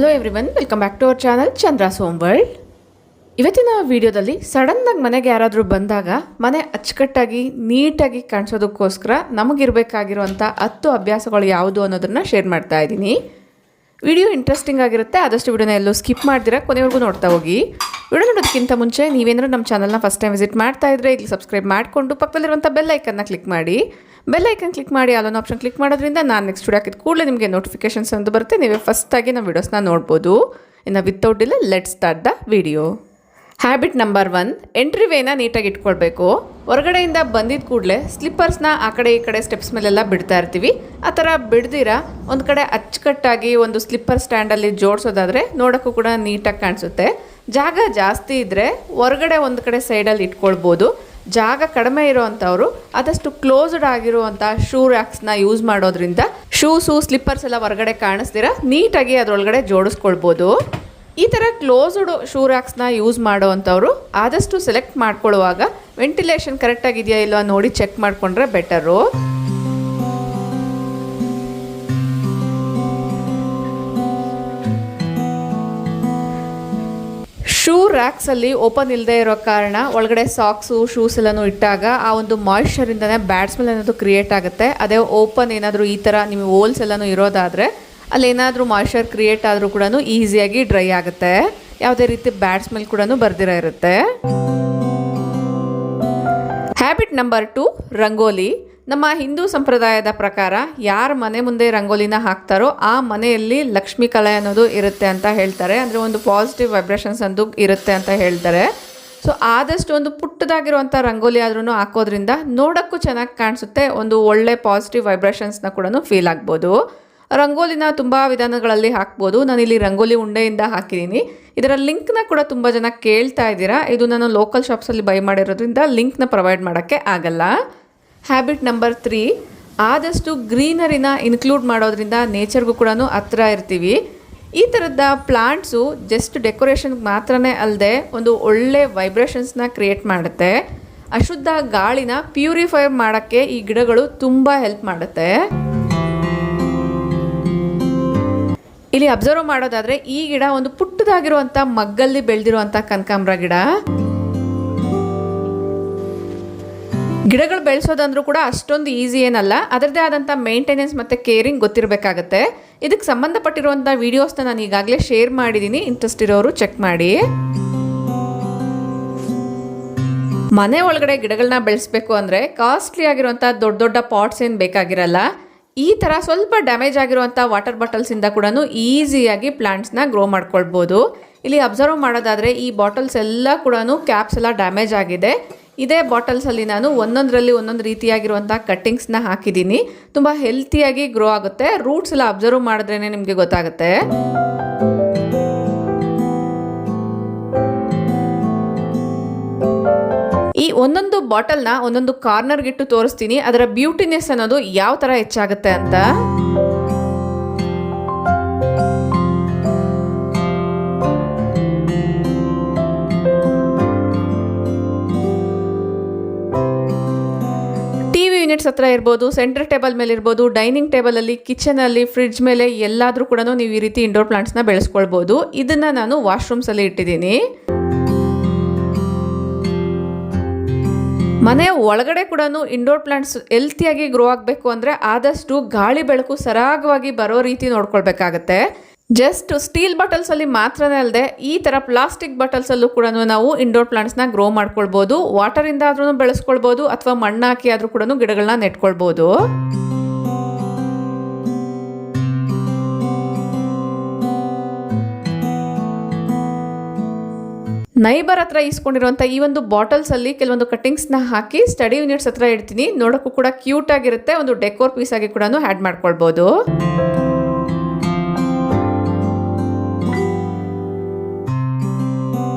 Hello everyone, welcome back to our channel Chandra's home world. ಇವತ್ತಿನ ವಿಡಿಯೋದಲ್ಲಿ ಸಡನ್ನಾಗಿ ಮನೆಗೆ ಯಾರಾದರೂ ಬಂದಾಗ ಮನೆ ಅಚ್ಚುಕಟ್ಟಾಗಿ ನೀಟಾಗಿ ಕಾಣಿಸೋದಕ್ಕೋಸ್ಕರ ನಮಗಿರಬೇಕಾಗಿರುವಂಥ 10 ಅಭ್ಯಾಸಗಳು ಯಾವುದು ಅನ್ನೋದನ್ನು ಶೇರ್ ಮಾಡ್ತಾ ಇದ್ದೀನಿ. ವಿಡಿಯೋ ಇಂಟ್ರೆಸ್ಟಿಂಗ್ ಆಗಿರುತ್ತೆ, ಆದಷ್ಟು ವಿಡಿಯೋನ ಎಲ್ಲೂ ಸ್ಕಿಪ್ ಮಾಡ್ದಿರಾ ಕೊನೆವರೆಗೂ ನೋಡ್ತಾ ಹೋಗಿ. ವಿಡಿಯೋ ನೋಡೋದಕ್ಕಿಂತ ಮುಂಚೆ ನೀವೇನಾದರೂ ನಮ್ಮ ಚಾನಲ್ನ ಫಸ್ಟ್ ಟೈಮ್ ವಿಸಿಟ್ ಮಾಡ್ತಾ ಇದ್ದರೆ ಇಲ್ಲಿ ಸಬ್ಸ್ಕ್ರೈಬ್ ಮಾಡಿಕೊಂಡು ಪಕ್ಕದಲ್ಲಿರುವಂಥ ಬೆಲ್ ಐಕನ್ನ ಕ್ಲಿಕ್ ಮಾಡಿ. ಬೆಲ್ ಐಕನ್ ಕ್ಲಿಕ್ ಮಾಡಿ ಆಲ್ ಆಪ್ಷನ್ ಕ್ಲಿಕ್ ಮಾಡೋದ್ರಿಂದ ನಾನು ನೆಕ್ಸ್ಟ್ ವಿಡಿಯೋ ಹಾಕಿದ ಕೂಡಲೇ ನಿಮಗೆ ನೋಟಿಫಿಕೇಶನ್ಸ್ ಅಂತ ಬರುತ್ತೆ. ನೀವೇ ಫಸ್ಟಾಗಿ ನಮ್ಮ ವೀಡಿಯೋಸ್ನ ನೋಡ್ಬೋದು. ಇನ್ನು without delay let's start the video. Habit number 1, entry Vena ನೀಟಾಗಿ ಇಟ್ಕೊಳ್ಬೇಕು. ಹೊರಗಡೆಯಿಂದ ಬಂದಿದ್ದ ಕೂಡಲೇ ಸ್ಲಿಪ್ಪರ್ಸ್ನ ಆ ಕಡೆ ಈ ಕಡೆ ಸ್ಟೆಪ್ಸ್ ಮೇಲೆಲ್ಲ ಬಿಡ್ತಾ ಇರ್ತೀವಿ. ಆ ಥರ ಬಿಡ್ದಿರ ಒಂದು ಕಡೆ ಅಚ್ಚುಕಟ್ಟಾಗಿ ಒಂದು ಸ್ಲಿಪ್ಪರ್ ಸ್ಟ್ಯಾಂಡಲ್ಲಿ ಜೋಡಿಸೋದಾದರೆ ನೋಡೋಕ್ಕೂ ಕೂಡ ನೀಟಾಗಿ ಕಾಣಿಸುತ್ತೆ. ಜಾಗ ಜಾಸ್ತಿ ಇದ್ದರೆ ಹೊರಗಡೆ ಒಂದು ಕಡೆ ಸೈಡಲ್ಲಿ ಇಟ್ಕೊಳ್ಬೋದು. ಜಾಗ ಕಡಿಮೆ ಇರೋವಂಥವ್ರು ಆದಷ್ಟು ಕ್ಲೋಸ್ಡ್ ಆಗಿರುವಂಥ ಶೂ ರ್ಯಾಕ್ಸ್ನ ಯೂಸ್ ಮಾಡೋದ್ರಿಂದ ಶೂಸು ಸ್ಲಿಪ್ಪರ್ಸ್ ಎಲ್ಲ ಹೊರಗಡೆ ಕಾಣಿಸ್ದಿರ ನೀಟಾಗಿ ಅದರೊಳಗಡೆ ಜೋಡಿಸ್ಕೊಳ್ಬೋದು. ಈ ಥರ ಕ್ಲೋಸ್ಡ್ ಶೂ ರ್ಯಾಕ್ಸ್ನ ಯೂಸ್ ಮಾಡೋವಂಥವ್ರು ಆದಷ್ಟು ಸೆಲೆಕ್ಟ್ ಮಾಡ್ಕೊಳ್ಳುವಾಗ ವೆಂಟಿಲೇಷನ್ ಕರೆಕ್ಟಾಗಿದೆಯಾ ಇಲ್ವಾ ನೋಡಿ ಚೆಕ್ ಮಾಡಿಕೊಂಡ್ರೆ ಬೆಟರು. ಶೂ ರ್ಯಾಕ್ಸಲ್ಲಿ ಓಪನ್ ಇಲ್ಲದೆ ಇರೋ ಕಾರಣ ಒಳಗಡೆ ಸಾಕ್ಸು ಶೂಸ್ ಎಲ್ಲನೂ ಇಟ್ಟಾಗ ಆ ಒಂದು ಮಾಯಿಶ್ಚರಿಂದನೇ ಬ್ಯಾಡ್ ಸ್ಮೆಲ್ ಅನ್ನೋದು ಕ್ರಿಯೇಟ್ ಆಗುತ್ತೆ. ಅದೇ ಓಪನ್ ಏನಾದರೂ ಈ ಥರ ನಿಮಗೆ ಹೋಲ್ಸ್ ಎಲ್ಲನೂ ಇರೋದಾದರೆ ಅಲ್ಲೇನಾದರೂ ಮಾಯಿಶ್ಚರ್ ಕ್ರಿಯೇಟ್ ಆದರೂ ಕೂಡ ಈಸಿಯಾಗಿ ಡ್ರೈ ಆಗುತ್ತೆ. ಯಾವುದೇ ರೀತಿ ಬ್ಯಾಡ್ ಸ್ಮೆಲ್ ಕೂಡ ಬರ್ದಿರ ಇರುತ್ತೆ. Habit number 2, rangoli. ನಮ್ಮ ಹಿಂದೂ ಸಂಪ್ರದಾಯದ ಪ್ರಕಾರ ಯಾರ ಮನೆ ಮುಂದೆ ರಂಗೋಲಿನ ಹಾಕ್ತಾರೋ ಆ ಮನೆಯಲ್ಲಿ ಲಕ್ಷ್ಮೀ ಕಲೆ ಅನ್ನೋದು ಇರುತ್ತೆ ಅಂತ ಹೇಳ್ತಾರೆ. ಅಂದರೆ ಒಂದು ಪಾಸಿಟಿವ್ ವೈಬ್ರೇಷನ್ಸ್ ಅಂದು ಇರುತ್ತೆ ಅಂತ ಹೇಳ್ತಾರೆ. ಸೊ ಆದಷ್ಟು ಒಂದು ಪುಟ್ಟದಾಗಿರುವಂಥ ರಂಗೋಲಿ ಆದ್ರೂ ಹಾಕೋದ್ರಿಂದ ನೋಡೋಕ್ಕೂ ಚೆನ್ನಾಗಿ ಕಾಣಿಸುತ್ತೆ. ಒಂದು ಒಳ್ಳೆ ಪಾಸಿಟಿವ್ ವೈಬ್ರೇಷನ್ಸ್ನ ಕೂಡ ಫೀಲ್ ಆಗ್ಬೋದು. ರಂಗೋಲಿನ ತುಂಬ ವಿಧಾನಗಳಲ್ಲಿ ಹಾಕ್ಬೋದು. ನಾನಿಲ್ಲಿ ರಂಗೋಲಿ ಉಂಡೆಯಿಂದ ಹಾಕಿದ್ದೀನಿ. ಇದರ ಲಿಂಕ್ನ ಕೂಡ ತುಂಬ ಜನ ಕೇಳ್ತಾ ಇದ್ದೀರಾ. ಇದು ನಾನು ಲೋಕಲ್ ಶಾಪ್ಸಲ್ಲಿ ಬೈ ಮಾಡಿರೋದ್ರಿಂದ ಲಿಂಕ್ನ ಪ್ರೊವೈಡ್ ಮಾಡೋಕ್ಕೆ ಆಗಲ್ಲ. ಹ್ಯಾಬಿಟ್ ನಂಬರ್ 3, ಆದಷ್ಟು ಗ್ರೀನರಿನ ಇನ್ಕ್ಲೂಡ್ ಮಾಡೋದ್ರಿಂದ ನೇಚರ್ಗೂ ಕೂಡ ಹತ್ರ ಇರ್ತೀವಿ. ಈ ಥರದ ಪ್ಲಾಂಟ್ಸು ಜಸ್ಟ್ ಡೆಕೋರೇಷನ್ಗೆ ಮಾತ್ರನೇ ಅಲ್ಲದೆ ಒಂದು ಒಳ್ಳೆ ವೈಬ್ರೇಷನ್ಸ್ನ ಕ್ರಿಯೇಟ್ ಮಾಡುತ್ತೆ. ಅಶುದ್ಧ ಗಾಳಿನ ಪ್ಯೂರಿಫೈ ಮಾಡೋಕ್ಕೆ ಈ ಗಿಡಗಳು ತುಂಬ ಹೆಲ್ಪ್ ಮಾಡುತ್ತೆ. ಇಲ್ಲಿ ಅಬ್ಸರ್ವ್ ಮಾಡೋದಾದರೆ ಈ ಗಿಡ ಒಂದು ಪುಟ್ಟದಾಗಿರುವಂಥ ಮಗ್ಗಲ್ಲಿ ಬೆಳೆದಿರುವಂಥ ಕನಕಾಂಬರ ಗಿಡ. ಗಿಡಗಳು ಬೆಳೆಸೋದಂದ್ರೂ ಕೂಡ ಅಷ್ಟೊಂದು ಈಸಿ ಏನಲ್ಲ. ಅದರದ್ದೇ ಆದಂಥ ಮೇಂಟೆನೆನ್ಸ್ ಮತ್ತು ಕೇರಿಂಗ್ ಗೊತ್ತಿರಬೇಕಾಗತ್ತೆ. ಇದಕ್ಕೆ ಸಂಬಂಧಪಟ್ಟಿರುವಂಥ ವೀಡಿಯೋಸ್ನ ನಾನು ಈಗಾಗಲೇ ಶೇರ್ ಮಾಡಿದ್ದೀನಿ, ಇಂಟ್ರೆಸ್ಟ್ ಇರೋರು ಚೆಕ್ ಮಾಡಿ. ಮನೆ ಒಳಗಡೆ ಗಿಡಗಳನ್ನ ಬೆಳೆಸಬೇಕು ಅಂದರೆ ಕಾಸ್ಟ್ಲಿ ಆಗಿರುವಂಥ ದೊಡ್ಡ ದೊಡ್ಡ ಪಾಟ್ಸ್ ಏನು ಬೇಕಾಗಿರಲ್ಲ. ಈ ಥರ ಸ್ವಲ್ಪ ಡ್ಯಾಮೇಜ್ ಆಗಿರುವಂಥ ವಾಟರ್ ಬಾಟಲ್ಸಿಂದ ಕೂಡ ಈಸಿಯಾಗಿ ಪ್ಲಾಂಟ್ಸ್ನ ಗ್ರೋ ಮಾಡ್ಕೊಳ್ಬೋದು. ಇಲ್ಲಿ ಅಬ್ಸರ್ವ್ ಮಾಡೋದಾದರೆ ಈ ಬಾಟಲ್ಸ್ ಎಲ್ಲ ಕೂಡ ಕ್ಯಾಪ್ಸ್ ಎಲ್ಲ ಡ್ಯಾಮೇಜ್ ಆಗಿದೆ. ಇದೇ ಬಾಟಲ್ಸಲ್ಲಿ ನಾನು ಒಂದೊಂದರಲ್ಲಿ ಒಂದೊಂದು ರೀತಿಯಾಗಿರುವಂಥ ಕಟ್ಟಿಂಗ್ಸ್ನ ಹಾಕಿದ್ದೀನಿ. ತುಂಬ ಹೆಲ್ತಿಯಾಗಿ ಗ್ರೋ ಆಗುತ್ತೆ. ರೂಟ್ಸ್ ಎಲ್ಲ ಅಬ್ಸರ್ವ್ ಮಾಡಿದ್ರೇ ನಿಮಗೆ ಗೊತ್ತಾಗುತ್ತೆ. ಈ ಒಂದೊಂದು ಬಾಟಲ್ನ ಒಂದೊಂದು ಕಾರ್ನರ್ಗಿಟ್ಟು ತೋರಿಸ್ತೀನಿ, ಅದರ ಬ್ಯೂಟಿನೆಸ್ ಅನ್ನೋದು ಯಾವ ಥರ ಹೆಚ್ಚಾಗುತ್ತೆ ಅಂತ. ಟಿವಿ ಯೂನಿಟ್ಸ್ ಹತ್ರ ಇರ್ಬೋದು, ಸೆಂಟರ್ ಟೇಬಲ್ ಮೇಲೆ ಇರ್ಬೋದು, ಡೈನಿಂಗ್ ಟೇಬಲಲ್ಲಿ, ಕಿಚನಲ್ಲಿ, ಫ್ರಿಡ್ಜ್ ಮೇಲೆ ಎಲ್ಲಾದರೂ ಕೂಡ ನೀವು ಈ ರೀತಿ ಇಂಡೋರ್ ಪ್ಲಾಂಟ್ಸ್ನ ಬೆಳೆಸ್ಕೊಳ್ಬೋದು. ಇದನ್ನು ನಾನು ವಾಶ್ರೂಮ್ಸಲ್ಲಿ ಇಟ್ಟಿದ್ದೀನಿ. ಮನೆ ಒಳಗಡೆ ಕೂಡ ಇಂಡೋರ್ ಪ್ಲಾಂಟ್ಸ್ ಹೆಲ್ತಿಯಾಗಿ ಗ್ರೋ ಆಗಬೇಕು ಅಂದರೆ ಆದಷ್ಟು ಗಾಳಿ ಬೆಳಕು ಸರಾಗವಾಗಿ ಬರೋ ರೀತಿ ನೋಡ್ಕೊಳ್ಬೇಕಾಗತ್ತೆ. ಜಸ್ಟ್ ಸ್ಟೀಲ್ ಬಾಟಲ್ಸಲ್ಲಿ ಮಾತ್ರನೇ ಅಲ್ಲದೆ ಈ ಥರ ಪ್ಲಾಸ್ಟಿಕ್ ಬಾಟಲ್ಸಲ್ಲೂ ಕೂಡ ನಾವು ಇಂಡೋರ್ ಪ್ಲಾಂಟ್ಸ್ನ ಗ್ರೋ ಮಾಡ್ಕೊಳ್ಬೋದು. ವಾಟರಿಂದ ಆದ್ರೂ ಬೆಳೆಸ್ಕೊಳ್ಬೋದು ಅಥವಾ ಮಣ್ಣು ಹಾಕಿ ಆದರೂ ಕೂಡ ಗಿಡಗಳನ್ನ ನೆಟ್ಕೊಳ್ಬೋದು. ನೈಬರ್ ಹತ್ರ ಇಸ್ಕೊಂಡಿರುವಂಥ ಈ ಒಂದು ಬಾಟಲ್ಸಲ್ಲಿ ಕೆಲವೊಂದು ಕಟ್ಟಿಂಗ್ಸ್ನ ಹಾಕಿ ಸ್ಟಡಿ ಯೂನಿಟ್ಸ್ ಹತ್ರ ಇಡ್ತೀನಿ. ನೋಡೋಕ್ಕೂ ಕೂಡ ಕ್ಯೂಟ್ ಆಗಿರುತ್ತೆ. ಒಂದು ಡೆಕೋರ್ ಪೀಸ್ ಆಗಿ ಕೂಡ ಆ್ಯಡ್ ಮಾಡ್ಕೊಳ್ಬೋದು.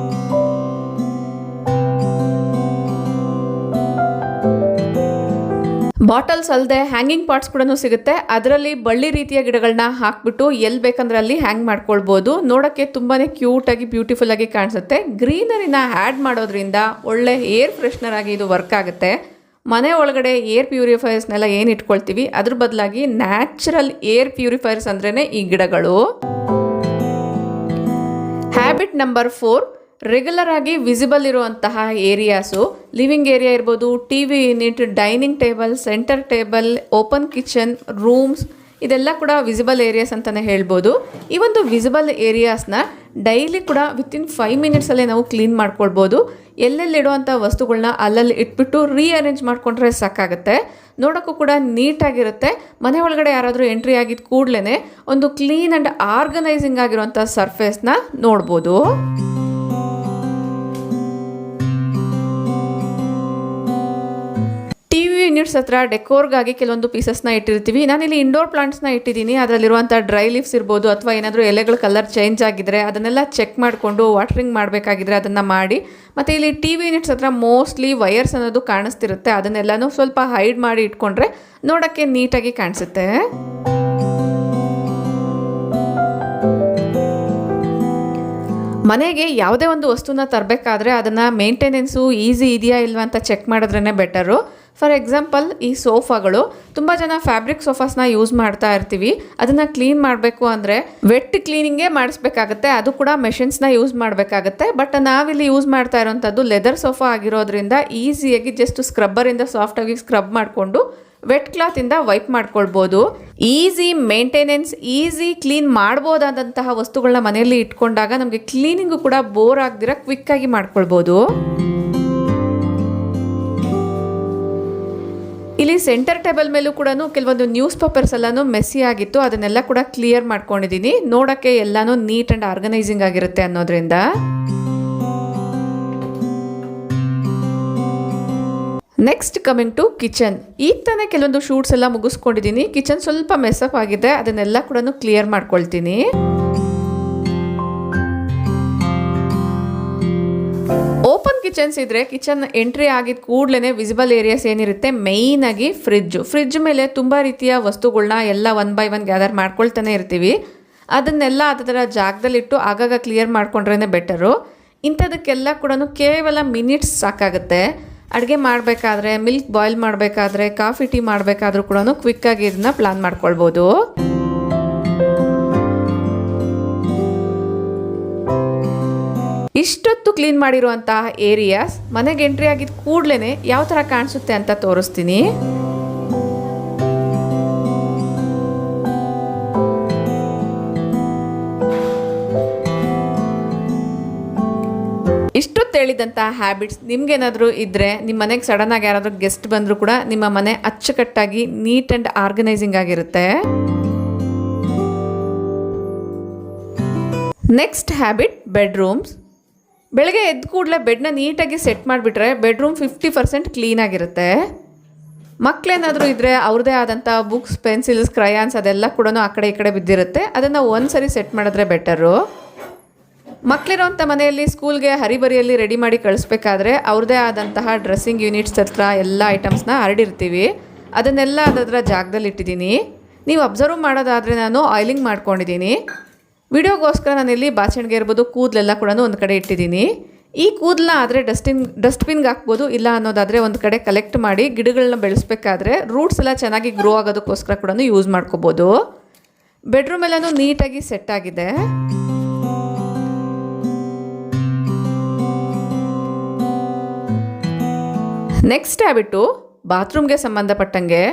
ಬಾಟಲ್ಸ್ ಅಲ್ಲದೆ ಹ್ಯಾಂಗಿಂಗ್ ಪಾಟ್ಸ್ ಕೂಡ ಸಿಗುತ್ತೆ. ಅದರಲ್ಲಿ ಬಳ್ಳಿ ರೀತಿಯ ಗಿಡಗಳನ್ನ ಹಾಕ್ಬಿಟ್ಟು ಎಲ್ಲಿ ಬೇಕಂದ್ರೆ ಅಲ್ಲಿ ಹ್ಯಾಂಗ್ ಮಾಡ್ಕೊಳ್ಬೋದು. ನೋಡೋಕ್ಕೆ ತುಂಬಾ ಕ್ಯೂಟಾಗಿ ಬ್ಯೂಟಿಫುಲ್ ಆಗಿ ಕಾಣಿಸುತ್ತೆ. ಗ್ರೀನರಿನ ಆ್ಯಡ್ ಮಾಡೋದ್ರಿಂದ ಒಳ್ಳೆ ಏರ್ ಫ್ರೆಶ್ನರ್ ಆಗಿ ಇದು ವರ್ಕ್ ಆಗುತ್ತೆ. ಮನೆ ಒಳಗಡೆ ಏರ್ ಪ್ಯೂರಿಫೈಯರ್ಸ್ನೆಲ್ಲ ಏನು ಇಟ್ಕೊಳ್ತೀವಿ ಅದ್ರ ಬದಲಾಗಿ ನ್ಯಾಚುರಲ್ ಏರ್ ಪ್ಯೂರಿಫೈಯರ್ಸ್ ಅಂದ್ರೇ ಈ ಗಿಡಗಳು. ಹ್ಯಾಬಿಟ್ ನಂಬರ್ 4, ರೆಗ್ಯುಲರ್ ಆಗಿ ವಿಸಿಬಲ್ ಇರುವಂತಹ ಏರಿಯಾಸು, ಲಿವಿಂಗ್ ಏರಿಯಾ ಇರ್ಬೋದು, T V unit, dining table, centre table, open kitchen, rooms, ಇದೆಲ್ಲ ಕೂಡ ವಿಸಿಬಲ್ ಏರಿಯಾಸ್ ಅಂತಲೇ ಹೇಳ್ಬೋದು. ಈ ಒಂದು ವಿಸಿಬಲ್ ಏರಿಯಾಸ್ನ ಡೈಲಿ ಕೂಡ ವಿತಿನ್ 5 ಮಿನಿಟ್ಸಲ್ಲೇ ನಾವು ಕ್ಲೀನ್ ಮಾಡ್ಕೊಳ್ಬೋದು. ಎಲ್ಲೆಲ್ಲಿಡುವಂಥ ವಸ್ತುಗಳನ್ನ ಅಲ್ಲಲ್ಲಿ ಇಟ್ಬಿಟ್ಟು ರೀಅರೇಂಜ್ ಮಾಡಿಕೊಂಡ್ರೆ ಸಾಕಾಗುತ್ತೆ. ನೋಡೋಕ್ಕೂ ಕೂಡ ನೀಟಾಗಿರುತ್ತೆ. ಮನೆ ಒಳಗಡೆ ಯಾರಾದರೂ ಎಂಟ್ರಿ ಆಗಿದ್ದ ಕೂಡಲೇ ಒಂದು ಕ್ಲೀನ್ ಆ್ಯಂಡ್ ಆರ್ಗನೈಸಿಂಗ್ ಆಗಿರುವಂಥ ಸರ್ಫೇಸ್ನ ನೋಡ್ಬೋದು. ಯೂನಿಟ್ಸ್ ಹತ್ರ ಡೆಕೋರ್ಗಾಗಿ ಕೆಲವೊಂದು ಪೀಸಸ್ನ ಇಟ್ಟಿರ್ತೀವಿ. ನಾನಿಲ್ಲಿ ಇಂಡೋರ್ ಪ್ಲಾಂಟ್ಸ್ನ ಇಟ್ಟಿದ್ದೀನಿ. ಅದರಲ್ಲಿರುವಂಥ ಡ್ರೈ ಲೀವ್ಸ್ ಇರ್ಬೋದು ಅಥವಾ ಏನಾದರೂ ಎಲೆಗಳ ಕಲರ್ ಚೇಂಜ್ ಆಗಿದ್ರೆ ಅದನ್ನೆಲ್ಲ ಚೆಕ್ ಮಾಡಿಕೊಂಡು ವಾಟರಿಂಗ್ ಮಾಡಬೇಕಾಗಿದ್ರೆ ಅದನ್ನು ಮಾಡಿ. ಮತ್ತು ಇಲ್ಲಿ ಟಿ ವಿ ಯೂನಿಟ್ಸ್ ಹತ್ರ ಮೋಸ್ಟ್ಲಿ ವೈರ್ಸ್ ಅನ್ನೋದು ಕಾಣಿಸ್ತಿರುತ್ತೆ. ಅದನ್ನೆಲ್ಲನೂ ಸ್ವಲ್ಪ ಹೈಡ್ ಮಾಡಿ ಇಟ್ಕೊಂಡ್ರೆ ನೋಡೋಕ್ಕೆ ನೀಟಾಗಿ ಕಾಣಿಸುತ್ತೆ. ಮನೆಗೆ ಯಾವುದೇ ಒಂದು ವಸ್ತುನ ತರಬೇಕಾದ್ರೆ ಅದನ್ನು ಮೇಂಟೆನೆನ್ಸು ಈಸಿ ಇದೆಯಾ ಇಲ್ವಾ ಅಂತ ಚೆಕ್ ಮಾಡಿದ್ರೇ ಬೆಟರು. ಫಾರ್ ಎಕ್ಸಾಂಪಲ್, ಈ ಸೋಫಾಗಳು, ತುಂಬ ಜನ ಫ್ಯಾಬ್ರಿಕ್ ಸೋಫಾಸ್ನ ಯೂಸ್ ಮಾಡ್ತಾ ಇರ್ತೀವಿ. ಅದನ್ನು ಕ್ಲೀನ್ ಮಾಡಬೇಕು ಅಂದರೆ ವೆಟ್ ಕ್ಲೀನಿಂಗೇ ಮಾಡಿಸ್ಬೇಕಾಗತ್ತೆ. ಅದು ಕೂಡ ಮೆಷಿನ್ಸ್ನ ಯೂಸ್ ಮಾಡಬೇಕಾಗತ್ತೆ. ಬಟ್ ನಾವಿಲ್ಲಿ ಯೂಸ್ ಮಾಡ್ತಾ ಇರೋವಂಥದ್ದು ಲೆದರ್ ಸೋಫಾ ಆಗಿರೋದ್ರಿಂದ ಈಸಿಯಾಗಿ ಜಸ್ಟ್ ಸ್ಕ್ರಬ್ಬರಿಂದ ಸಾಫ್ಟಾಗಿ ಸ್ಕ್ರಬ್ ಮಾಡಿಕೊಂಡು ವೆಟ್ ಕ್ಲಾತಿಂದ ವೈಪ್ ಮಾಡ್ಕೊಳ್ಬೋದು. ಈಸಿ ಮೇಂಟೆನೆನ್ಸ್, ಈಸಿ ಕ್ಲೀನ್ ಮಾಡ್ಬೋದಾದಂತಹ ವಸ್ತುಗಳನ್ನ ಮನೆಯಲ್ಲಿ ಇಟ್ಕೊಂಡಾಗ ನಮಗೆ ಕ್ಲೀನಿಂಗು ಕೂಡ ಬೋರ್ ಆಗದಿರ ಕ್ವಿಕ್ಕಾಗಿ ಮಾಡ್ಕೊಳ್ಬೋದು. ಇಲ್ಲಿ ಸೆಂಟರ್ ಟೇಬಲ್ ಮೇಲೂ ಕೂಡ ಕೆಲವೊಂದು ನ್ಯೂಸ್ ಪೇಪರ್ಸ್ ಎಲ್ಲಾನು ಮೆಸ್ಸಿ ಆಗಿತ್ತು. ಅದನ್ನೆಲ್ಲ ಕೂಡ ಕ್ಲಿಯರ್ ಮಾಡ್ಕೊಂಡಿದ್ದೀನಿ. ನೋಡೋಕ್ಕೆ ಎಲ್ಲಾನು ನೀಟ್ ಆ್ಯಂಡ್ ಆರ್ಗನೈಸಿಂಗ್ ಆಗಿರುತ್ತೆ ಅನ್ನೋದ್ರಿಂದ. Next coming to kitchen. ಈಗ ತಾನೇ ಕೆಲವೊಂದು ಶೂಟ್ಸ್ ಎಲ್ಲ ಮುಗಿಸ್ಕೊಂಡಿದ್ದೀನಿ. ಕಿಚನ್ ಸ್ವಲ್ಪ ಮೆಸ್ಅಪ್ ಆಗಿದೆ. ಅದನ್ನೆಲ್ಲ ಕೂಡ ಕ್ಲಿಯರ್ ಮಾಡ್ಕೊಳ್ತೀನಿ. ಓಪನ್ ಕಿಚನ್ಸ್ ಇದ್ರೆ ಕಿಚನ್ ಎಂಟ್ರಿ ಆಗಿದ ಕೂಡಲೇ ವಿಸಿಬಲ್ ಏರಿಯಾಸ್ ಏನಿರುತ್ತೆ, ಮೇಯ್ನ್ ಆಗಿ ಫ್ರಿಡ್ಜ್ ಮೇಲೆ ತುಂಬ ರೀತಿಯ ವಸ್ತುಗಳನ್ನ ಎಲ್ಲ 1 by 1 ಗ್ಯಾದರ್ ಮಾಡ್ಕೊಳ್ತಾನೆ ಇರ್ತೀವಿ. ಅದನ್ನೆಲ್ಲ ಅದರ ಜಾಗದಲ್ಲಿಟ್ಟು ಆಗಾಗ ಕ್ಲಿಯರ್ ಮಾಡ್ಕೊಂಡ್ರೇ ಬೆಟರು. ಇಂಥದಕ್ಕೆಲ್ಲ ಕೂಡ ಕೇವಲ ಮಿನಿಟ್ಸ್ ಸಾಕಾಗುತ್ತೆ. ಅಡುಗೆ ಮಾಡಬೇಕಾದ್ರೆ, ಮಿಲ್ಕ್ ಬಾಯ್ಲ್ ಮಾಡಬೇಕಾದ್ರೆ, ಕಾಫಿ ಟೀ ಮಾಡಬೇಕಾದ್ರೂ ಕೂಡ ಕ್ವಿಕ್ಕಾಗಿ ಇದನ್ನ ಪ್ಲಾನ್ ಮಾಡ್ಕೊಳ್ಬೋದು. ಇಷ್ಟೊತ್ತು ಕ್ಲೀನ್ ಮಾಡಿರುವಂತಹ ಏರಿಯಾಸ್ ಮನೆಗೆ ಎಂಟ್ರಿ ಆಗಿದ ಕೂಡಲೇ ಯಾವ ಥರ ಕಾಣಿಸುತ್ತೆ ಅಂತ ತೋರಿಸ್ತೀನಿ. ಇಷ್ಟೊತ್ತು ಹೇಳಿದಂತಹ ಹ್ಯಾಬಿಟ್ಸ್ ನಿಮ್ಗೇನಾದರೂ ಇದ್ದರೆ, ನಿಮ್ಮ ಮನೆಗೆ ಸಡನ್ನಾಗಿ ಯಾರಾದರೂ ಗೆಸ್ಟ್ ಬಂದರೂ ಕೂಡ ನಿಮ್ಮ ಮನೆ ಅಚ್ಚುಕಟ್ಟಾಗಿ ನೀಟ್ ಆ್ಯಂಡ್ ಆರ್ಗನೈಸಿಂಗ್ ಆಗಿರುತ್ತೆ. Next habit, bedrooms. ಬೆಳಗ್ಗೆ ಎದ್ದು ಕೂಡಲೇ ಬೆಡ್ನ ನೀಟಾಗಿ ಸೆಟ್ ಮಾಡಿಬಿಟ್ರೆ ಬೆಡ್ರೂಮ್ 50% ಕ್ಲೀನಾಗಿರುತ್ತೆ. ಮಕ್ಕಳೇನಾದರೂ ಇದ್ದರೆ ಅವ್ರದ್ದೇ ಆದಂಥ ಬುಕ್ಸ್, ಪೆನ್ಸಿಲ್ಸ್, ಕ್ರಯಾನ್ಸ್ ಅದೆಲ್ಲ ಕೂಡ ಆ ಕಡೆ ಈ ಕಡೆ ಬಿದ್ದಿರುತ್ತೆ. ಅದನ್ನು ಒಂದ್ಸರಿ ಸೆಟ್ ಮಾಡಿದ್ರೆ ಬೆಟರು. ಮಕ್ಕಳಿರೋಂಥ ಮನೆಯಲ್ಲಿ ಸ್ಕೂಲ್ಗೆ ಹರಿಬರಿಯಲ್ಲಿ ರೆಡಿ ಮಾಡಿ ಕಳಿಸ್ಬೇಕಾದ್ರೆ ಅವ್ರದ್ದೇ ಆದಂತಹ ಡ್ರೆಸ್ಸಿಂಗ್ ಯೂನಿಟ್ಸ್ ಹತ್ರ ಎಲ್ಲ ಐಟಮ್ಸ್ನ ಹರಡಿರ್ತೀವಿ. ಅದನ್ನೆಲ್ಲ ಅದರ ಜಾಗದಲ್ಲಿ ಇಟ್ಟಿದ್ದೀನಿ. ನೀವು ಅಬ್ಸರ್ವ್ ಮಾಡೋದಾದರೆ ನಾನು ಆಯಿಲಿಂಗ್ ಮಾಡ್ಕೊಂಡಿದ್ದೀನಿ. ವಿಡಿಯೋಗೋಸ್ಕರ ನಾನಿಲ್ಲಿ ಬಾಚಣಿಗೆ ಇರ್ಬೋದು, ಕೂದಲೆಲ್ಲ ಕೂಡ ಒಂದು ಕಡೆ ಇಟ್ಟಿದ್ದೀನಿ. ಈ ಕೂದಲನ್ನ ಆದರೆ ಡಸ್ಟ್ಬಿನ್ಗೆ ಹಾಕ್ಬೋದು. ಇಲ್ಲ ಅನ್ನೋದಾದರೆ ಒಂದು ಕಡೆ ಕಲೆಕ್ಟ್ ಮಾಡಿ ಗಿಡಗಳನ್ನ ಬೆಳೆಸ್ಬೇಕಾದ್ರೆ ರೂಟ್ಸ್ ಎಲ್ಲ ಚೆನ್ನಾಗಿ ಗ್ರೋ ಆಗೋದಕ್ಕೋಸ್ಕರ ಕೂಡ ಯೂಸ್ ಮಾಡ್ಕೋಬೋದು. ಬೆಡ್ರೂಮ್ ಎಲ್ಲನೂ ನೀಟಾಗಿ ಸೆಟ್ ಆಗಿದೆ. ನೆಕ್ಸ್ಟ್ ಹ್ಯಾಬಿಟ್ಟು, ಬಾತ್ರೂಮ್ಗೆ ಸಂಬಂಧಪಟ್ಟಂಗೆ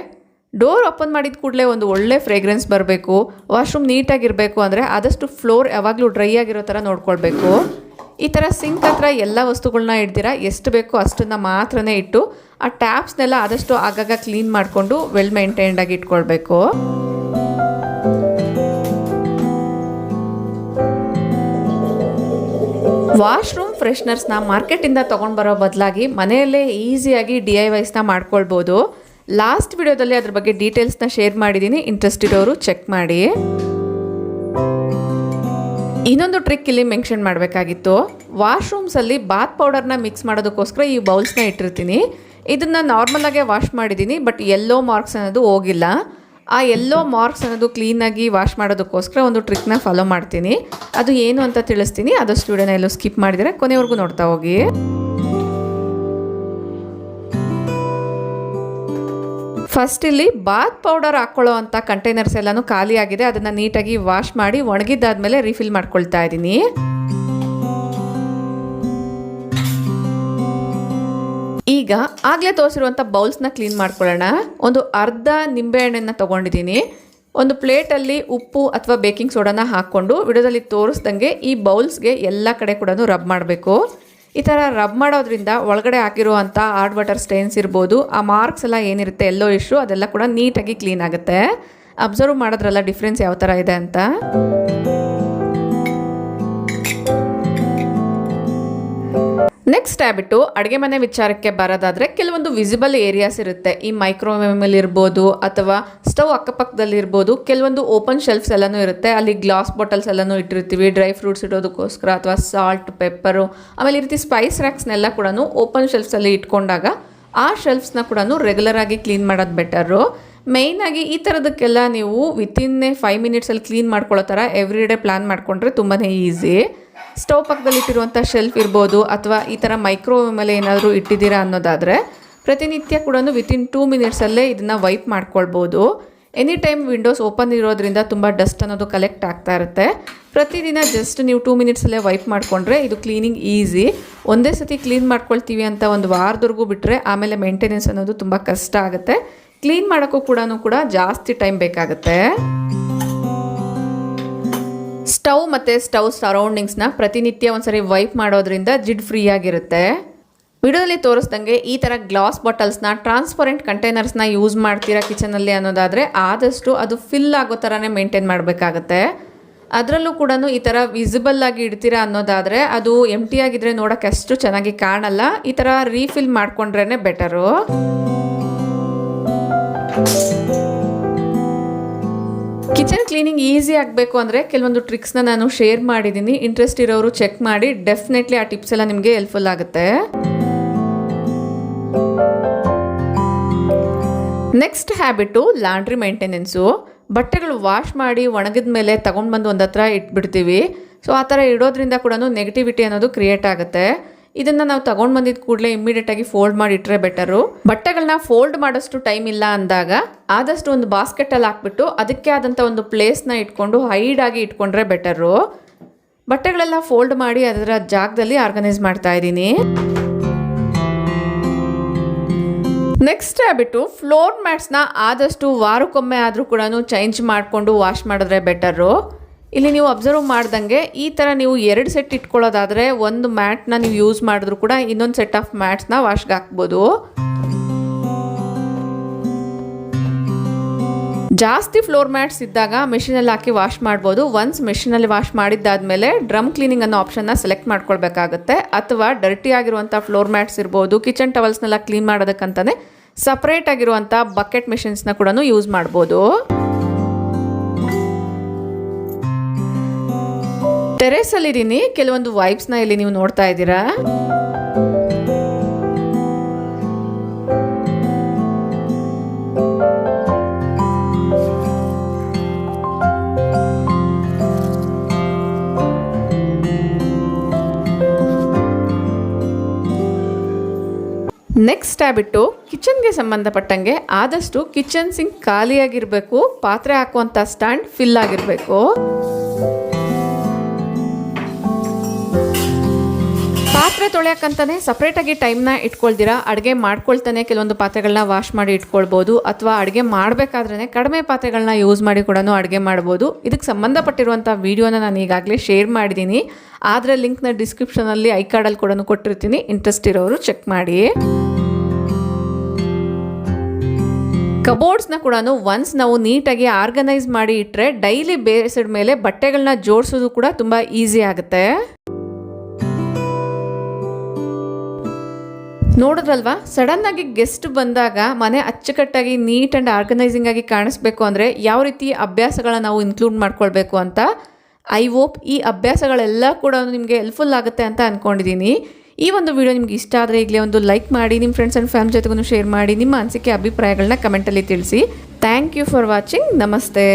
ಡೋರ್ ಓಪನ್ ಮಾಡಿದ ಕೂಡಲೇ ಒಂದು ಒಳ್ಳೆ ಫ್ರೇಗ್ರೆನ್ಸ್ ಬರಬೇಕು. ವಾಶ್ರೂಮ್ ನೀಟಾಗಿರಬೇಕು ಅಂದರೆ ಆದಷ್ಟು ಫ್ಲೋರ್ ಯಾವಾಗಲೂ ಡ್ರೈ ಆಗಿರೋ ಥರ ನೋಡ್ಕೊಳ್ಬೇಕು. ಈ ಥರ ಸಿಂಕ್ ಹತ್ರ ಎಲ್ಲ ವಸ್ತುಗಳನ್ನ ಇಡ್ದಿರ ಎಷ್ಟು ಬೇಕೋ ಅಷ್ಟನ್ನು ಮಾತ್ರನೇ ಇಟ್ಟು ಆ ಟ್ಯಾಪ್ಸ್ನೆಲ್ಲ ಆದಷ್ಟು ಆಗಾಗ ಕ್ಲೀನ್ ಮಾಡಿಕೊಂಡು ವೆಲ್ ಮೇಂಟೈನ್ಡ್ ಆಗಿ ಇಟ್ಕೊಳ್ಬೇಕು. ವಾಶ್ರೂಮ್ ಫ್ರೆಶ್ನರ್ಸ್ನ ಮಾರ್ಕೆಟಿಂದ ತೊಗೊಂಡು ಬರೋ ಬದಲಾಗಿ ಮನೆಯಲ್ಲೇ ಈಸಿಯಾಗಿ DIYಸ್ನ ಮಾಡ್ಕೊಳ್ಬೋದು. ಲಾಸ್ಟ್ ವಿಡಿಯೋದಲ್ಲಿ ಅದ್ರ ಬಗ್ಗೆ ಡೀಟೇಲ್ಸ್ನ ಶೇರ್ ಮಾಡಿದ್ದೀನಿ. ಇಂಟ್ರೆಸ್ಟ್ ಇರೋರು ಚೆಕ್ ಮಾಡಿ. ಇನ್ನೊಂದು ಟ್ರಿಕ್ ಇಲ್ಲಿ ಮೆನ್ಷನ್ ಮಾಡಬೇಕಾಗಿತ್ತು. ವಾಶ್ರೂಮ್ಸಲ್ಲಿ ಬಾತ್ ಪೌಡರ್ನ ಮಿಕ್ಸ್ ಮಾಡೋದಕ್ಕೋಸ್ಕರ ಈ ಬೌಲ್ಸ್ನ ಇಟ್ಟಿರ್ತೀನಿ. ಇದನ್ನು ನಾರ್ಮಲಾಗೆ ವಾಶ್ ಮಾಡಿದ್ದೀನಿ, ಬಟ್ ಯೆಲ್ಲೋ ಮಾರ್ಕ್ಸ್ ಅನ್ನೋದು ಹೋಗಿಲ್ಲ. ಆ ಯೆಲ್ಲೋ ಮಾರ್ಕ್ಸ್ ಅನ್ನೋದು ಕ್ಲೀನಾಗಿ ವಾಶ್ ಮಾಡೋದಕ್ಕೋಸ್ಕರ ಒಂದು ಟ್ರಿಕ್ನ ಫಾಲೋ ಮಾಡ್ತೀನಿ. ಅದು ಏನು ಅಂತ ತಿಳಿಸ್ತೀನಿ. ಆದಷ್ಟು ವಿಡಿಯೋನ ಎಲ್ಲೂ ಸ್ಕಿಪ್ ಮಾಡಿದರೆ ಕೊನೆವರೆಗೂ ನೋಡ್ತಾ ಹೋಗಿ. ಫಸ್ಟ್ ಇಲ್ಲಿ ಬಾತ್ ಪೌಡರ್ ಹಾಕ್ಕೊಳ್ಳೋ ಅಂಥ ಕಂಟೈನರ್ಸ್ ಎಲ್ಲನೂ ಖಾಲಿ ಆಗಿದೆ. ಅದನ್ನು ನೀಟಾಗಿ ವಾಶ್ ಮಾಡಿ ಒಣಗಿದ್ದಾದ್ಮೇಲೆ ರೀಫಿಲ್ ಮಾಡ್ಕೊಳ್ತಾ ಇದ್ದೀನಿ. ಈಗ ಆಗಲೇ ತೋರಿಸಿರುವಂಥ ಬೌಲ್ಸ್ನ ಕ್ಲೀನ್ ಮಾಡ್ಕೊಳ್ಳೋಣ. ಒಂದು ಅರ್ಧ ನಿಂಬೆಹಣ್ಣನ್ನು ತೊಗೊಂಡಿದ್ದೀನಿ. ಒಂದು ಪ್ಲೇಟಲ್ಲಿ ಉಪ್ಪು ಅಥವಾ ಬೇಕಿಂಗ್ ಸೋಡಾನ ಹಾಕ್ಕೊಂಡು ವಿಡಿಯೋದಲ್ಲಿ ತೋರಿಸ್ದಂಗೆ ಈ ಬೌಲ್ಸ್ಗೆ ಎಲ್ಲ ಕಡೆ ಕೂಡ ರಬ್ ಮಾಡಬೇಕು. ಈ ಥರ ರಬ್ ಮಾಡೋದ್ರಿಂದ ಒಳಗಡೆ ಹಾಕಿರುವಂಥ ಹಾರ್ಡ್ ವಾಟರ್ ಸ್ಟೇನ್ಸ್ ಇರ್ಬೋದು, ಆ ಮಾರ್ಕ್ಸ್ ಎಲ್ಲ ಏನಿರುತ್ತೆ ಎಲ್ಲೋ ಇಶ್ಯೂ ಅದೆಲ್ಲ ಕೂಡ ನೀಟಾಗಿ ಕ್ಲೀನ್ ಆಗುತ್ತೆ. ಅಬ್ಸರ್ವ್ ಮಾಡೋದ್ರಲ್ಲ ಡಿಫ್ರೆನ್ಸ್ ಯಾವ ಥರ ಇದೆ ಅಂತ. ನೆಕ್ಸ್ಟ್ ಹ್ಯಾಬಿಟು ಅಡುಗೆ ಮನೆ ವಿಚಾರಕ್ಕೆ ಬರೋದಾದರೆ ಕೆಲವೊಂದು ವಿಸಿಬಲ್ ಏರಿಯಾಸ್ ಇರುತ್ತೆ. ಈ ಮೈಕ್ರೋವೇವಲ್ಲಿ ಇರ್ಬೋದು ಅಥವಾ ಸ್ಟವ್ ಅಕ್ಕಪಕ್ಕದಲ್ಲಿ ಇರ್ಬೋದು, ಕೆಲವೊಂದು ಓಪನ್ ಶೆಲ್ಫ್ಸ್ ಎಲ್ಲನೂ ಇರುತ್ತೆ. ಅಲ್ಲಿ ಗ್ಲಾಸ್ ಬಾಟಲ್ಸ್ ಎಲ್ಲನೂ ಇಟ್ಟಿರ್ತೀವಿ ಡ್ರೈ ಫ್ರೂಟ್ಸ್ ಇಡೋದಕ್ಕೋಸ್ಕರ, ಅಥವಾ ಸಾಲ್ಟ್, ಪೆಪ್ಪರು, ಆಮೇಲೆ ಈ ರೀತಿ ಸ್ಪೈಸ್ ರ್ಯಾಕ್ಸ್ನೆಲ್ಲ ಕೂಡ ಓಪನ್ ಶೆಲ್ಫ್ಸಲ್ಲಿ ಇಟ್ಕೊಂಡಾಗ ಆ ಶೆಲ್ಫ್ಸ್ನ ಕೂಡ ರೆಗ್ಯುಲರ್ ಆಗಿ ಕ್ಲೀನ್ ಮಾಡೋದು ಬೆಟರು. ಮೇಯ್ನಾಗಿ ಈ ಥರದಕ್ಕೆಲ್ಲ ನೀವು ವಿತಿನ್ 5 ಮಿನಿಟ್ಸಲ್ಲಿ ಕ್ಲೀನ್ ಮಾಡ್ಕೊಳ್ಳೋ ಥರ ಎವ್ರಿ ಡೇ ಪ್ಲ್ಯಾನ್ ಮಾಡಿಕೊಂಡ್ರೆ ತುಂಬಾ ಈಸಿ. ಸ್ಟವ್ ಪಕ್ಕದಲ್ಲಿ ಇಟ್ಟಿರುವಂಥ ಶೆಲ್ಫ್ ಇರ್ಬೋದು ಅಥವಾ ಈ ಥರ ಮೈಕ್ರೋವೇವ್ ಮೇಲೆ ಏನಾದರೂ ಇಟ್ಟಿದ್ದೀರಾ ಅನ್ನೋದಾದರೆ ಪ್ರತಿನಿತ್ಯ ಕೂಡ ವಿತಿನ್ 2 ಮಿನಿಟ್ಸಲ್ಲೇ ಇದನ್ನು ವೈಪ್ ಮಾಡ್ಕೊಳ್ಬೋದು. ಎನಿ ಟೈಮ್ ವಿಂಡೋಸ್ ಓಪನ್ ಇರೋದ್ರಿಂದ ತುಂಬ ಡಸ್ಟ್ ಅನ್ನೋದು ಕಲೆಕ್ಟ್ ಆಗ್ತಾ ಇರುತ್ತೆ. ಪ್ರತಿದಿನ ಜಸ್ಟ್ ನೀವು 2 ಮಿನಿಟ್ಸಲ್ಲೇ ವೈಪ್ ಮಾಡಿಕೊಂಡ್ರೆ ಇದು ಕ್ಲೀನಿಂಗ್ ಈಸಿ. ಒಂದೇ ಸತಿ ಕ್ಲೀನ್ ಮಾಡ್ಕೊಳ್ತೀವಿ ಅಂತ ಒಂದು ವಾರದವರೆಗೂ ಬಿಟ್ಟರೆ ಆಮೇಲೆ ಮೇಂಟೆನೆನ್ಸ್ ಅನ್ನೋದು ತುಂಬ ಕಷ್ಟ ಆಗುತ್ತೆ. ಕ್ಲೀನ್ ಮಾಡೋಕ್ಕೂ ಕೂಡ ಜಾಸ್ತಿ ಟೈಮ್ ಬೇಕಾಗುತ್ತೆ. ಸ್ಟವ್ ಮತ್ತು ಸ್ಟವ್ ಸರೌಂಡಿಂಗ್ಸ್ನ ಪ್ರತಿನಿತ್ಯ ಒಂದ್ಸರಿ ವೈಪ್ ಮಾಡೋದ್ರಿಂದ ಜಿಡ್ ಫ್ರೀ ಆಗಿರುತ್ತೆ. ವಿಡಿಯೋದಲ್ಲಿ ತೋರಿಸ್ದಂಗೆ ಈ ಥರ ಗ್ಲಾಸ್ ಬಾಟಲ್ಸ್ನ, ಟ್ರಾನ್ಸ್ಪರೆಂಟ್ ಕಂಟೈನರ್ಸ್ನ ಯೂಸ್ ಮಾಡ್ತೀರಾ ಕಿಚನಲ್ಲಿ ಅನ್ನೋದಾದರೆ ಆದಷ್ಟು ಅದು ಫಿಲ್ ಆಗೋ ಥರನೇ ಮೇಂಟೈನ್ ಮಾಡಬೇಕಾಗತ್ತೆ. ಅದರಲ್ಲೂ ಕೂಡ ಈ ಥರ ವಿಸಿಬಲ್ ಆಗಿ ಇಡ್ತೀರಾ ಅನ್ನೋದಾದರೆ ಅದು ಎಂಟಿ ಆಗಿದ್ರೆ ನೋಡೋಕ್ಕೆ ಅಷ್ಟು ಚೆನ್ನಾಗಿ ಕಾಣಲ್ಲ. ಈ ಥರ ರೀಫಿಲ್ ಮಾಡ್ಕೊಂಡ್ರೇ ಬೆಟರು. ಕಿಚನ್ ಕ್ಲೀನಿಂಗ್ ಈಸಿ ಆಗಬೇಕು ಅಂದರೆ ಕೆಲವೊಂದು ಟ್ರಿಕ್ಸ್ನ ನಾನು ಶೇರ್ ಮಾಡಿದ್ದೀನಿ. ಇಂಟ್ರೆಸ್ಟ್ ಇರೋರು ಚೆಕ್ ಮಾಡಿ. ಡೆಫಿನೆಟ್ಲಿ ಆ ಟಿಪ್ಸ್ ಎಲ್ಲ ನಿಮಗೆ ಹೆಲ್ಪ್ಫುಲ್ ಆಗುತ್ತೆ. Next habit laundry maintenance. ಬಟ್ಟೆಗಳು ವಾಶ್ ಮಾಡಿ ಒಣಗಿದ ಮೇಲೆ ತಗೊಂಡು ಬಂದು ಒಂದು ಹತ್ರ ಇಟ್ಬಿಡ್ತೀವಿ. ಸೊ ಆ ಥರ ಇಡೋದ್ರಿಂದ ಕೂಡ ನೆಗೆಟಿವಿಟಿ ಅನ್ನೋದು ಕ್ರಿಯೇಟ್ ಆಗುತ್ತೆ. ಇದನ್ನು ನಾವು ತಗೊಂಡು ಬಂದಿದ್ದ ಕೂಡಲೇ ಇಮ್ಮಿಡಿಯೇಟಾಗಿ ಫೋಲ್ಡ್ ಮಾಡಿ ಇಟ್ಟರೆ ಬೆಟರು. ಬಟ್ಟೆಗಳನ್ನ ಫೋಲ್ಡ್ ಮಾಡೋಷ್ಟು ಟೈಮ್ ಇಲ್ಲ ಅಂದಾಗ ಆದಷ್ಟು ಒಂದು ಬಾಸ್ಕೆಟಲ್ಲಿ ಹಾಕ್ಬಿಟ್ಟು ಅದಕ್ಕೆ ಆದಂಥ ಒಂದು ಪ್ಲೇಸ್ನ ಇಟ್ಕೊಂಡು ಹೈಡಾಗಿ ಇಟ್ಕೊಂಡ್ರೆ ಬೆಟರು. ಬಟ್ಟೆಗಳೆಲ್ಲ ಫೋಲ್ಡ್ ಮಾಡಿ ಅದರ ಜಾಗದಲ್ಲಿ ಆರ್ಗನೈಸ್ ಮಾಡ್ತಾ ಇದ್ದೀನಿ. ನೆಕ್ಸ್ಟ್ ಹ್ಯಾಬಿಟು ಫ್ಲೋರ್ ಮ್ಯಾಟ್ಸ್ನ ಆದಷ್ಟು ವಾರಕ್ಕೊಮ್ಮೆ ಆದರೂ ಕೂಡ ಚೇಂಜ್ ಮಾಡಿಕೊಂಡು ವಾಶ್ ಮಾಡಿದ್ರೆ ಬೆಟರು. ಇಲ್ಲಿ ನೀವು ಅಬ್ಸರ್ವ್ ಮಾಡ್ದಂಗೆ ಈ ಥರ ನೀವು 2 ಸೆಟ್ ಇಟ್ಕೊಳ್ಳೋದಾದರೆ ಒಂದು ಮ್ಯಾಟ್ನ ನೀವು ಯೂಸ್ ಮಾಡಿದ್ರು ಕೂಡ ಇನ್ನೊಂದು ಸೆಟ್ ಆಫ್ ಮ್ಯಾಟ್ಸ್ನ ವಾಶ್ಗೆ ಹಾಕ್ಬೋದು. ಜಾಸ್ತಿ ಫ್ಲೋರ್ ಮ್ಯಾಟ್ಸ್ ಇದ್ದಾಗ ಮೆಷಿನಲ್ಲಿ ಹಾಕಿ ವಾಶ್ ಮಾಡ್ಬೋದು. ಒನ್ಸ್ ಮೆಷಿನಲ್ಲಿ ವಾಶ್ ಮಾಡಿದ್ದಾದಮೇಲೆ ಡ್ರಮ್ ಕ್ಲೀನಿಂಗ್ ಅನ್ನೋ ಆಪ್ಷನ್ನ ಸೆಲೆಕ್ಟ್ ಮಾಡ್ಕೊಳ್ಬೇಕಾಗತ್ತೆ. ಅಥವಾ ಡರ್ಟಿ ಆಗಿರುವಂಥ ಫ್ಲೋರ್ ಮ್ಯಾಟ್ಸ್ ಇರ್ಬೋದು, ಕಿಚನ್ ಟವಲ್ಸ್ನೆಲ್ಲ ಕ್ಲೀನ್ ಮಾಡೋದಕ್ಕಂತಾನೆ ಸಪ್ರೇಟ್ ಆಗಿರುವಂಥ ಬಕೆಟ್ ಮೆಷಿನ್ಸ್ನ ಕೂಡ ಯೂಸ್ ಮಾಡ್ಬೋದು. ಟೆರೇಸಲ್ಲಿದ್ದೀನಿ. ಕೆಲವೊಂದು ವೈಬ್ಸ್ನ ಇಲ್ಲಿ ನೀವು ನೋಡ್ತಾ ಇದ್ದೀರಾ. ನೆಕ್ಸ್ಟ್ ಹ್ಯಾಬಿಟ್ಟು ಕಿಚನ್ಗೆ ಸಂಬಂಧಪಟ್ಟಂಗೆ ಆದಷ್ಟು ಕಿಚನ್ ಸಿಂಕ್ ಖಾಲಿಯಾಗಿರಬೇಕು. ಪಾತ್ರೆ ಹಾಕುವಂಥ ಸ್ಟ್ಯಾಂಡ್ ಫಿಲ್ ಆಗಿರಬೇಕು. ಪಾತ್ರೆ ತೊಳೆಯೋಕ್ಕಂತಾನೆ ಸಪ್ರೇಟಾಗಿ ಟೈಮ್ನ ಇಟ್ಕೊಳ್ತೀರಾ. ಅಡುಗೆ ಮಾಡ್ಕೊಳ್ತಾನೆ ಕೆಲವೊಂದು ಪಾತ್ರೆಗಳನ್ನ ವಾಶ್ ಮಾಡಿ ಇಟ್ಕೊಳ್ಬೋದು. ಅಥವಾ ಅಡುಗೆ ಮಾಡಬೇಕಾದ್ರೇ ಕಡಿಮೆ ಪಾತ್ರೆಗಳನ್ನ ಯೂಸ್ ಮಾಡಿ ಕೂಡ ಅಡುಗೆ ಮಾಡ್ಬೋದು. ಇದಕ್ಕೆ ಸಂಬಂಧಪಟ್ಟಿರುವಂಥ ವೀಡಿಯೋನ ನಾನು ಈಗಾಗಲೇ ಶೇರ್ ಮಾಡಿದ್ದೀನಿ. ಆದರೆ ಲಿಂಕ್ನ ಡಿಸ್ಕ್ರಿಪ್ಷನಲ್ಲಿ ಐಕಾರ್ಡಲ್ಲಿ ಕೂಡ ಕೊಟ್ಟಿರ್ತೀನಿ. ಇಂಟ್ರೆಸ್ಟ್ ಇರೋರು ಚೆಕ್ ಮಾಡಿ. ಕಬೋರ್ಡ್ಸ್ನ ಕೂಡ ಒನ್ಸ್ ನಾವು ನೀಟಾಗಿ ಆರ್ಗನೈಸ್ ಮಾಡಿ ಇಟ್ಟರೆ ಡೈಲಿ ಬೇಸಿಡ್ ಮೇಲೆ ಬಟ್ಟೆಗಳನ್ನ ಜೋಡಿಸೋದು ಕೂಡ ತುಂಬ ಈಸಿ ಆಗುತ್ತೆ. ನೋಡಿದ್ರಲ್ವಾ, ಸಡನ್ ಆಗಿ ಗೆಸ್ಟ್ ಬಂದಾಗ ಮನೆ ಅಚ್ಚುಕಟ್ಟಾಗಿ ನೀಟ್ ಆ್ಯಂಡ್ ಆರ್ಗನೈಸಿಂಗ್ ಆಗಿ ಕಾಣಿಸ್ಬೇಕು ಅಂದರೆ ಯಾವ ರೀತಿ ಅಭ್ಯಾಸಗಳನ್ನ ನಾವು ಇನ್ಕ್ಲೂಡ್ ಮಾಡ್ಕೊಳ್ಬೇಕು ಅಂತ. ಐ ಹೋಪ್ ಈ ಅಭ್ಯಾಸಗಳೆಲ್ಲ ಕೂಡ ನಿಮಗೆ ಹೆಲ್ಪ್ಫುಲ್ ಆಗುತ್ತೆ ಅಂತ ಅಂದ್ಕೊಂಡಿದ್ದೀನಿ. ಈ ಒಂದು ವಿಡಿಯೋ ನಿಮ್ಗೆ ಇಷ್ಟ ಆದರೆ ಈಗಲೇ ಒಂದು ಲೈಕ್ ಮಾಡಿ, ನಿಮ್ಮ ಫ್ರೆಂಡ್ಸ್ ಆ್ಯಂಡ್ ಫ್ಯಾಮಿಲಿ ಜೊತೆಗೂ ಶೇರ್ ಮಾಡಿ. ನಿಮ್ಮ ಅನಿಸಿಕೆ ಅಭಿಪ್ರಾಯಗಳನ್ನ ಕಮೆಂಟಲ್ಲಿ ತಿಳಿಸಿ. Thank you for watching. ನಮಸ್ತೆ.